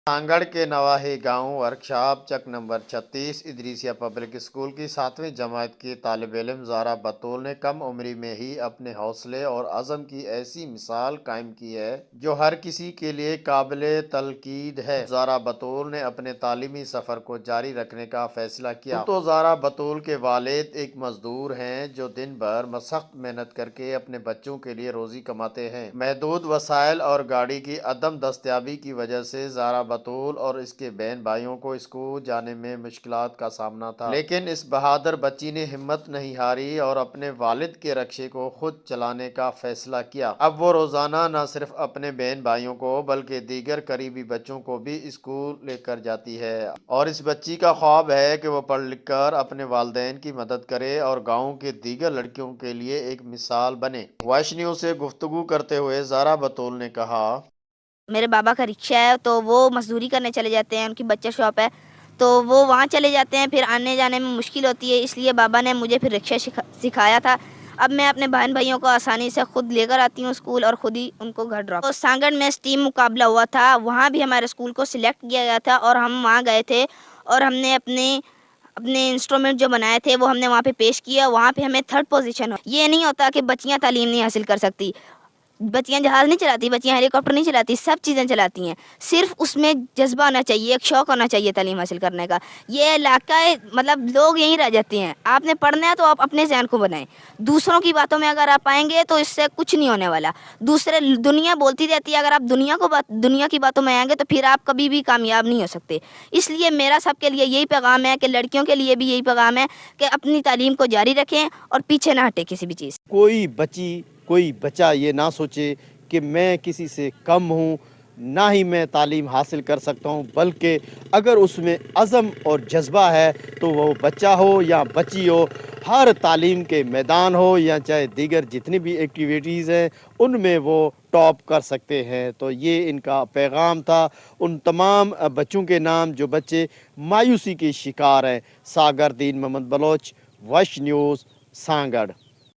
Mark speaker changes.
Speaker 1: सांगड़ के नवाही गांव वर्कशॉप चक number 36 इदरीसिया public school की 7वीं जमात की तालिब इल्म ज़ारा बतूल ने कम उम्री में ही अपने हौसले और अज़म की ऐसी मिसाल कायम की है जो हर किसी के लिए काबिले तलकीद है। ज़ारा बतूल ने अपने तालीमी सफ़र को जारी रखने का फैसला किया। तो ज़ारा बतूल के वालिद एक मजदूर हैं जो दिन भर सख्त मेहनत करके अपने बच्चों के लिए रोज़ी कमाते हैं। महदूद वसाइल और गाड़ी की अदम दस्तयाबी की वजह से ज़ारा बतूल और इसके बहन भाइयों को स्कूल जाने में मुश्किलात का सामना था, लेकिन इस बहादुर बच्ची ने हिम्मत नहीं हारी और अपने वालिद के रक्शे को खुद चलाने का फैसला किया। अब वो रोजाना न सिर्फ अपने बहन भाइयों को बल्कि दीगर करीबी बच्चों को भी स्कूल लेकर जाती है और इस बच्ची का ख्वाब है कि वो पढ़ लिख कर अपने वालिदैन की मदद करे और गाँव के दीगर लड़कियों के लिए एक मिसाल बने। वॉइस न्यूज़ से गुफ्तगू करते हुए ज़ारा बतूल ने कहा,
Speaker 2: मेरे बाबा का रिक्शा है तो वो मजदूरी करने चले जाते हैं, उनकी बच्चा शॉप है तो वो वहाँ चले जाते हैं, फिर आने जाने में मुश्किल होती है, इसलिए बाबा ने मुझे फिर रिक्शा सिखाया था। अब मैं अपने बहन भाइयों को आसानी से खुद लेकर आती हूँ स्कूल और खुद ही उनको घर ड्रॉप। तो सांगड़ में स्टीम मुकाबला हुआ था, वहाँ भी हमारे स्कूल को सिलेक्ट किया गया था और हम वहाँ गए थे और हमने अपने अपने इंस्ट्रूमेंट जो बनाए थे वो हमने वहाँ पे पेश किया। वहाँ पे हमें 3rd पोजीशन हो। ये नहीं होता कि बच्चियाँ तालीम नहीं हासिल कर सकती, बच्चियाँ जहाज़ नहीं चलाती, बच्चियाँ हेलीकॉप्टर नहीं चलाती, सब चीज़ें चलाती हैं। सिर्फ उसमें जज्बा होना चाहिए, एक शौक़ होना चाहिए तालीम हासिल करने का। ये इलाका मतलब लोग यहीं रह जाते हैं। आपने पढ़ना है तो आप अपने ज़हन को बनाएं, दूसरों की बातों में अगर आप आएंगे तो इससे कुछ नहीं होने वाला। दूसरे दुनिया बोलती रहती है, अगर आप दुनिया की बातों में आएंगे तो फिर आप कभी भी कामयाब नहीं हो सकते। इसलिए मेरा सबके लिए यही पैगाम है कि लड़कियों के लिए भी यही पैगाम है कि अपनी तालीम को जारी रखें और पीछे ना हटें किसी भी चीज़।
Speaker 3: कोई बच्चा ये ना सोचे कि मैं किसी से कम हूँ, ना ही मैं तालीम हासिल कर सकता हूँ, बल्कि अगर उसमें अज़म और जज्बा है तो वो बच्चा हो या बच्ची हो, हर तालीम के मैदान हो या चाहे दीगर जितनी भी एक्टिविटीज़ हैं उनमें वो टॉप कर सकते हैं। तो ये इनका पैगाम था उन तमाम बच्चों के नाम जो बच्चे मायूसी के शिकार हैं। Sagar Deen Mohammad Baloch, voice news, Sanghar.